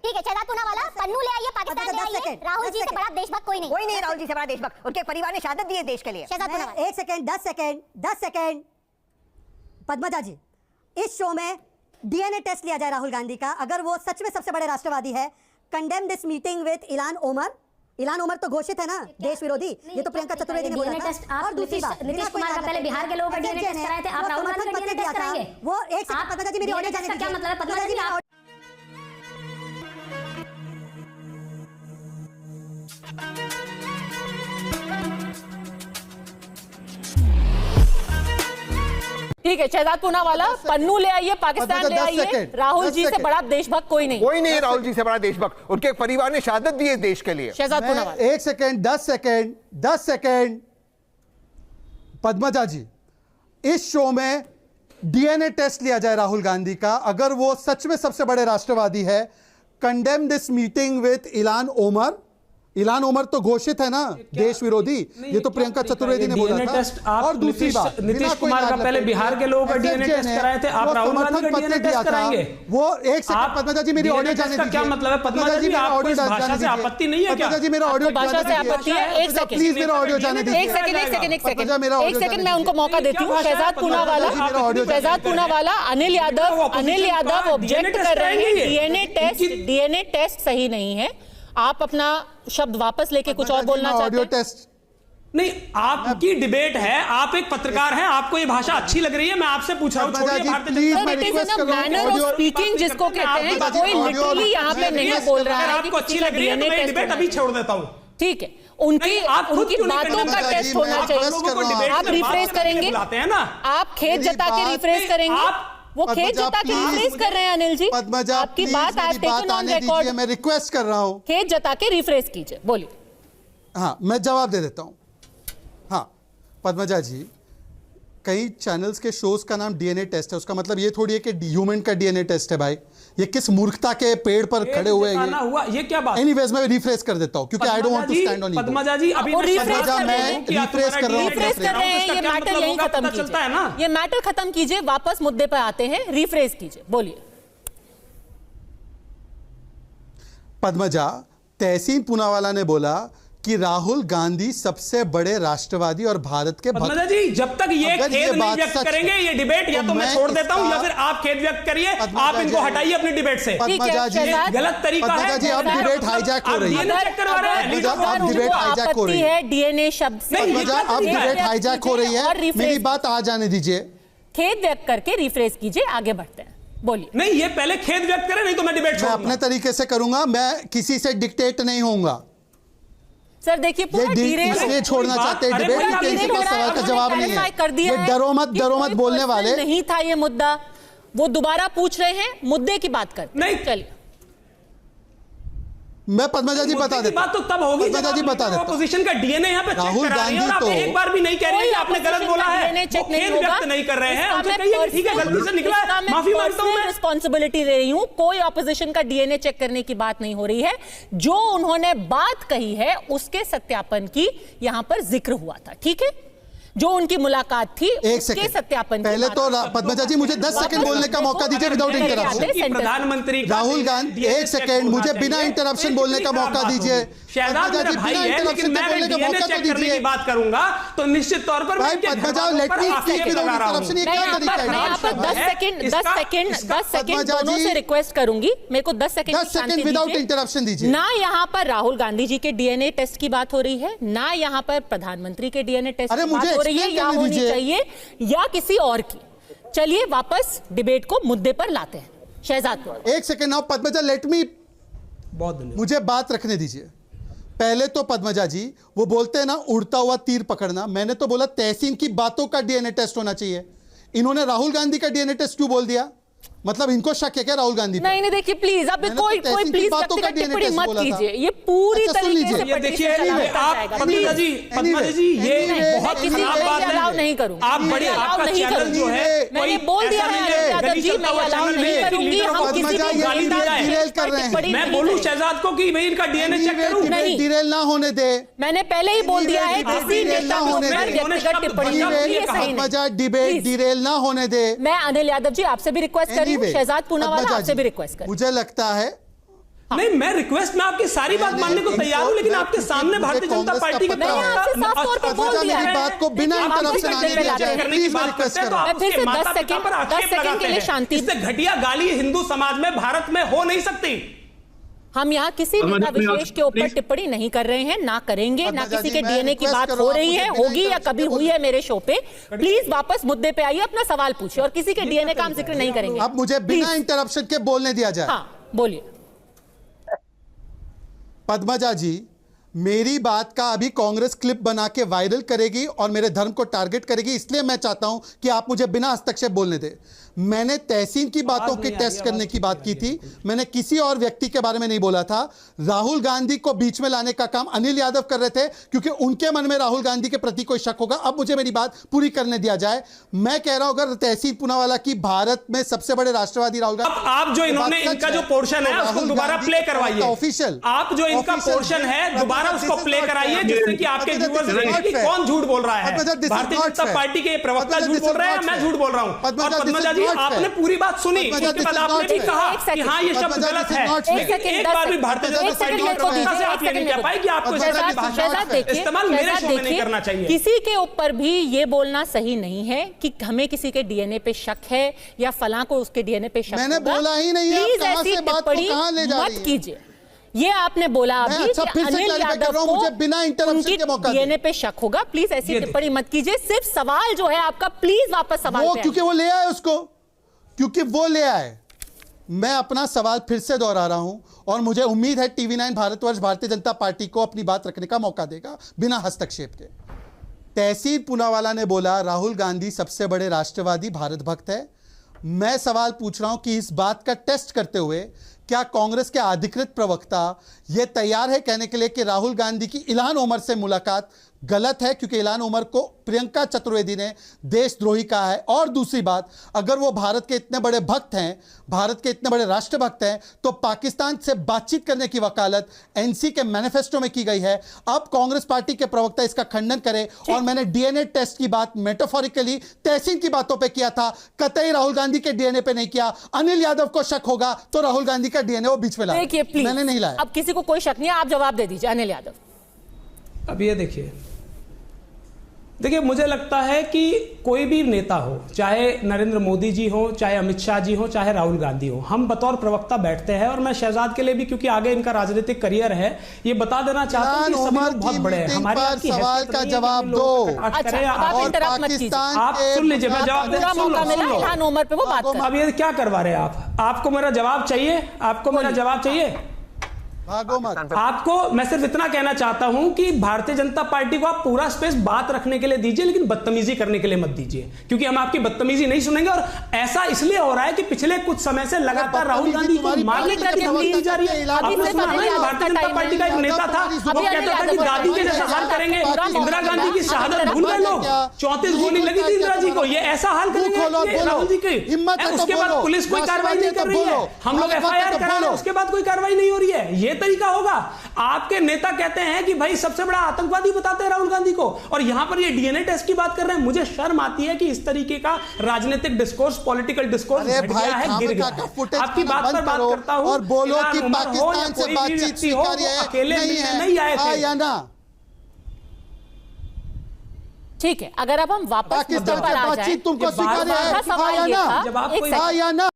ठीक है, शहजाद पूनावाला, पन्नू ले आइए, पाकिस्तान ले आइए, राहुल जी से बड़ा देशभक्त कोई नहीं। कोई नहीं राहुल जी से बड़ा देशभक्त, उनके परिवार ने शहादत दी है देश के लिए। Shehzad Poonawalla, 1 second, 10 second. पद्मजा जी, इस शो में डीएनए टेस्ट लिया जाए राहुल गांधी का, अगर वो सच में सबसे बड़े राष्ट्रवादी है। Condemn this meeting with इलान Omar. इलान Omar तो घोषित है ना देश विरोधी, ये तो प्रियंका चतुर्वेदी ने बोला था। और दूसरी बात, नीतीश कुमार का पहले बिहार के लोगों का डीएनए टेस्ट कराए थे, आप राहुल गांधी का डीएनए टेस्ट कराएंगे? वो एक सेकंड पद्मजा जी, मेरी ऑडियो जाने दीजिए। क्या मतलब है पद्मजा जी? आप ठीक है, शहजाद पूनावाला, पन्नू ले आइए, पाकिस्तान ले आइए, राहुल जी से बड़ा देशभक्त कोई नहीं। कोई नहीं राहुल जी से बड़ा देशभक्त, उनके परिवार ने शहादत दी है देश के लिए। Shehzad Poonawalla, 1 second, 10 second. पद्मजा जी, इस शो में डीएनए टेस्ट लिया जाए राहुल गांधी का, अगर वो सच में सबसे बड़े राष्ट्रवादी है। Condemn this meeting with इलान Omar. इलान Omar तो घोषित है ना देश विरोधी, ये तो प्रियंका चतुर्वेदी ने बोला था। और दूसरी बात, नीतीश कुमार का पहले बिहार के लोगों का डीएनए टेस्ट कराए थे, आप राहुल गांधी का डीएनए टेस्ट कराएंगे? वो एक सेकंड पद्मजा जी, मेरी ऑडियो जाने दीजिए। क्या मतलब है पद्मजा जी, आपको इस भाषा से आपत्ति नहीं है क्या? पद्मजा जी, मेरा ऑडियो भाषा से आपत्ति है? एक सेकंड प्लीज, मेरा ऑडियो जाने दीजिए। एक सेकंड मैं उनको मौका देती हूँ। शहजाद पूनावाला, अनिल यादव ऑब्जेक्ट कर रहे हैं, डीएनए टेस्ट सही नहीं है। आप अपना शब्द वापस लेके कुछ और बोलना चाहते हैं? टेस्ट नहीं, आपकी डिबेट है, आप एक पत्रकार हैं, आपको ये भाषा अच्छी लग रही है, मैं आपसे पूछ रहा हूँ। मैनर ऑफ स्पीकिंग जिसको कहते हैं, कोई लिटरली यहाँ पे नहीं बोल रहा है। आपको अच्छी लग रही है तो मैं डिबेट अभी छोड़ देता हूँ। ठीक है, उनकी बातों का टेस्ट होना चाहिए। आप रिफ्रेश करेंगे, आप खेत जता के रिफ्रेश करेंगे। वो खेत जता के रिफ्रेश कर रहे हैं अनिल जी। पद्मजा, आपकी बात आज टेकन ऑन रिकॉर्ड, मैं रिक्वेस्ट कर रहा हूं। खेत जता के रिफ्रेश कीजिए, बोलिए। हाँ, मैं जवाब दे देता हूं। हाँ पद्मजा जी, कई चैनल्स के शोज का नाम डीएनए टेस्ट है, उसका मतलब ये थोड़ी है कि ह्यूमन का डीएनए टेस्ट है। भाई ये किस मूर्खता के पेड़ पर खड़े हुए हैं ये क्या बात? एनीवेज मैं रिफ्रेश कर देता हूं क्योंकि I don't want to stand on. Padmaja ji, अभी मैं रिफ्रेश कर रहे हैं, ये मैटर यहीं खत्म कीजिए, ये मैटर खत्म कीजिए, वापस मुद्दे पर आते हैं। रिफ्रेश कीजिए, बोलिए। पद्मजा, तहसीन पूनावाला ने बोला कि राहुल गांधी सबसे बड़े राष्ट्रवादी और भारत के भक्त। पद्मजा जी, जब तक ये खेद नहीं व्यक्त करेंगे ये डिबेट, या तो मैं छोड़ देता हूं या फिर आप खेद व्यक्त करिए। आप इनको हटाइए अपनी डिबेट से। पद्मजा जी, गलत तरीका है। पद्मजा जी, अब डिबेट हाईजैक हो रही है। अब डिबेट हाईजैक हो रही है डीएनए शब्द से। पद्मजा, अब डिबेट हाईजैक हो रही है, मेरी बात आ जाने दीजिए। खेद व्यक्त करके रिफ्रेश कीजिए, आगे बढ़ते हैं, बोलिए। नहीं, ये पहले खेद व्यक्त करें, नहीं तो मैं डिबेट छोड़ूंगा। अपने तरीके से करूंगा, मैं किसी से डिक्टेट नहीं होऊंगा। सर देखिए, इसलिए छोड़ना चाहते हैं डिबेट, सवाल का जवाब नहीं है। ये डरो मत बोलने वाले नहीं था ये मुद्दा, वो दोबारा पूछ रहे हैं, मुद्दे की बात करते हैं। नहीं, चलिए मैं पद्मजा जी बता देता हूं। बात तो तब होगी पद्मजा जी बता देता हूं। अपोजिशन का डीएनए यहाँ पे राहुल गांधी तो एक बार भी नहीं कह रहे हैं कि आपने गलत बोला है, वो खेद व्यक्त नहीं कर रहे हैं। उनसे कहिए ठीक है, गलती से निकला है, माफी मांगता हूं मैं। रिस्पांसिबिलिटी ले रही हूं, कोई ऑपोजिशन का डीएनए चेक करने की बात नहीं हो रही है। जो उन्होंने बात कही है उसके सत्यापन की यहां पर जिक्र हुआ था, ठीक है? जो उनकी मुलाकात थी उसके सत्यापन पहले तो पद्मजा जी मुझे 10 सेकंड बोलने का मौका दीजिए विदाउट इंटरप्शन। प्रधानमंत्री राहुल गांधी 1 सेकंड मुझे बिना इंटरप्शन बोलने का मौका दीजिए। पद्मजा जी, बिना इंटरप्शन बोलने का मौका तो दीजिए। बात करूंगा तो निश्चित तौर पर भाई Padmaja, let me speak without interruption. ये क्या तरीका है? मैं यहाँ पर 10 सेकंड दोनों से रिक्वेस्ट करूंगी, मेरे को 10 सेकंड विदाउट इंटरप्शन दीजिए। ना यहाँ पर राहुल गांधी जी के डीएनए टेस्ट की बात हो रही है, ना यहाँ पर प्रधानमंत्री के डीएनए टेस्ट की बात हो रही है, या होनी चाहिए या किसी और की। चलिए वापस डिबेट को मुद्दे पर लाते हैं। Shahzad 1 second now Padmaja, let me, मुझे बात रखने दीजिए। पहले तो पद्मजा जी वो बोलते हैं ना उड़ता हुआ तीर पकड़ना, मैंने तो बोला तहसीन की बातों का डीएनए टेस्ट होना चाहिए। इन्होंने राहुल गांधी का डीएनए टेस्ट क्यों बोल दिया? मतलब इनको शक है क्या राहुल गांधी पर? नहीं देखिए प्लीज, अब कोई प्लीज टिप्पणी मत कीजिए, ये पूरी तरीके से देखिए आप पद्मजा जी ये बहुत खराब बात है, नहीं करूंगा। आप बड़े आपका चैनल जो है मैंने बोल दिया है यादव जी, मैं अलाउ नहीं करूंगी। हम किसी को गाली दी जाए, मैं बोलूं शहजाद को कि मैं इनका डीएनए चेक करूं? नहीं, डिरेल ना होने दे। मैंने पहले ही बोल दिया है, किसी नेता को व्यक्तिगत टिप्पणी पद्मजा, डिबेट डिरेल ना होने दे। मैं अनिल यादव जी आपसे भी रिक्वेस्ट कर रही हूं, शहजाद पूनावाला आपसे भी रिक्वेस्ट कर। मुझे लगता है नहीं, मैं रिक्वेस्ट में आपकी सारी बात मानने को तैयार हूं, लेकिन आपके सामने भारतीय जनता पार्टी के बात को बिना इंटरप्शन आने दिया जाए, प्लीज मैं रिक्वेस्ट कर रहा हूं। मैं फिर से 10 सेकंड के लिए शांति। इससे घटिया गाली हिंदू समाज में भारत में हो नहीं सकती। हम यहाँ किसी नेता विशेष के ऊपर टिप्पणी नहीं कर रहे हैं, ना करेंगे, ना किसी के डीएनए की बात हो रही है, होगी या कभी हुई है मेरे शो पे। प्लीज वापस मुद्दे पे आइए, अपना सवाल पूछिए, और किसी के डीएनए का हम जिक्र नहीं करेंगे। अब मुझे बिना इंटरप्शन के बोलने दिया जाए। हाँ, बोलिए। पद्मजा जी, मेरी बात का अभी कांग्रेस क्लिप बना के वायरल करेगी और मेरे धर्म को टारगेट करेगी, इसलिए मैं चाहता हूं कि आप मुझे बिना हस्तक्षेप बोलने दें। मैंने तहसीन की बातों की टेस्ट करने की बात की थी, मैंने किसी और व्यक्ति के बारे में नहीं बोला था। राहुल गांधी को बीच में लाने का काम अनिल यादव कर रहे थे, क्योंकि उनके मन में राहुल गांधी के प्रति कोई शक होगा। अब मुझे मेरी बात पूरी करने दिया जाए। मैं कह रहा हूं, अगर तहसीन पूनावाला की भारत में सबसे बड़े राष्ट्रवादी राहुल गांधी, आप जो इन्होंने इनका जो पोर्शन है उसको दोबारा प्ले करवाइए। ऑफिशियल आप जो इनका पोर्शन है दोबारा उसको प्ले कराइए, जिससे कि आपके व्यूअर्स देखें कि कौन झूठ बोल रहा है। भारतीय जनता पार्टी के प्रवक्ता झूठ बोल रहे हैं, मैं झूठ बोल रहा हूं। और पद्मजा जी, आपने पूरी बात सुनी, उसके बाद आपने भी कहा कि हाँ ये शब्द गलत है, लेकिन एक बार भी भारतीय जनता पार्टी के प्रवक्ता से आप ये नहीं कह पाए कि आपको इस तरह की भाषा का इस्तेमाल मेरे शो में नहीं करना चाहिए। किसी के ऊपर भी ये बोलना सही नहीं है कि हमें किसी के डीएनए पे शक है या फलां को उसके डीएनए पे शक। मैंने बोला ही नहीं है, प्लीज कहां ऐसी से बात को कहां ले जा रही मत है? कीजिए। ये आपने बोला अभी कि अनिल यादव को मुझे बिना इंटरप्शन के मौका डीएनए पे शक होगा। प्लीज ऐसी टिप्पणी मत कीजिए। सिर्फ सवाल जो है आपका, प्लीज वापस सवाल पे क्योंकि वो ले आए उसको, क्योंकि वो ले आए। मैं अपना सवाल फिर से दोहरा रहा हूं, और मुझे उम्मीद है टीवी9 भारतवर्ष भारतीय जनता पार्टी को अपनी बात रखने का मौका देगा बिना हस्तक्षेप के। तहसीन पूनावाला ने बोला राहुल गांधी सबसे बड़े राष्ट्रवादी भारत भक्त है। मैं सवाल पूछ रहा हूं कि इस बात का टेस्ट करते हुए क्या कांग्रेस के अधिकृत प्रवक्ता ये तैयार है कहने के लिए कि राहुल गांधी की इल्हान ओमर से मुलाकात गलत है, क्योंकि इल्हान ओमर को प्रियंका चतुर्वेदी ने देशद्रोही कहा है। और दूसरी बात, अगर वो भारत के इतने बड़े भक्त हैं, भारत के इतने बड़े राष्ट्रभक्त हैं, तो पाकिस्तान से बातचीत करने की वकालत एनसी के मैनिफेस्टो में की गई है। अब कांग्रेस पार्टी के प्रवक्ता इसका खंडन करें। और मैंने डीएनए टेस्ट की बात मेटाफोरिकली तहसीन की बातों पर किया था, कतई राहुल गांधी के डीएनए पे नहीं किया। अनिल यादव को शक होगा तो राहुल गांधी का डीएनए वो बीच में लाया, मैंने नहीं लाया। अब किसी को कोई शक नहीं है, आप जवाब दे दीजिए अनिल यादव। अब ये देखिए, मुझे लगता है कि कोई भी नेता हो, चाहे नरेंद्र मोदी जी हो, चाहे अमित शाह जी हो, चाहे राहुल गांधी हो, हम बतौर प्रवक्ता बैठते हैं। और मैं शहजाद के लिए भी, क्योंकि आगे इनका राजनीतिक करियर है, ये बता देना चाहता हूं कि सभी लोग बहुत बड़े हैं। हमारे सवाल का जवाब दो। आप सुन लीजिए, मैं जवाब अब ये क्या करवा रहे हैं आप? आपको मेरा जवाब चाहिए? आपको मेरा जवाब चाहिए? आपको मैं सिर्फ इतना कहना चाहता हूं कि भारतीय जनता पार्टी को आप पूरा स्पेस बात रखने के लिए दीजिए, लेकिन बदतमीजी करने के लिए मत दीजिए, क्योंकि हम आपकी बदतमीजी नहीं सुनेंगे। और ऐसा इसलिए हो रहा है कि पिछले कुछ समय से लगातार राहुल गांधी को मारने की धमकी दी जा रही है। आपने सुना है, भारतीय जनता पार्टी का एक नेता था, वो कहता था कि दादी के जैसा हाल करेंगे। इंदिरा गांधी की शहादत भूल गए लोग, 34 गोली लगी थी इंदिरा जी को, ये ऐसा हाल करेंगे राहुल जी की। उसके बाद पुलिस कोई कार्रवाई नहीं कर रही है, हम लोग FIR करा रहे हैं, उसके बाद कोई कार्रवाई नहीं हो रही है। ये तरीका होगा? आपके नेता कहते हैं कि भाई सबसे बड़ा आतंकवादी बताते हैं राहुल गांधी को, और यहां पर ये डीएनए टेस्ट की बात कर रहे हैं। मुझे शर्म आती है कि इस तरीके का राजनीतिक डिस्कोर्स, पॉलिटिकल डिस्कोर्स गिर गया है, गिर गया है। आपकी बात पर बात करता हूं, और बोलो कि पाकिस्तान से बातचीत स्वीकार्य है, अकेले नहीं आए थे या ना? ठीक है, अगर अब हम वापस मुद्दे पर आ जाएं, तुमको स्वीकार्य है या ना?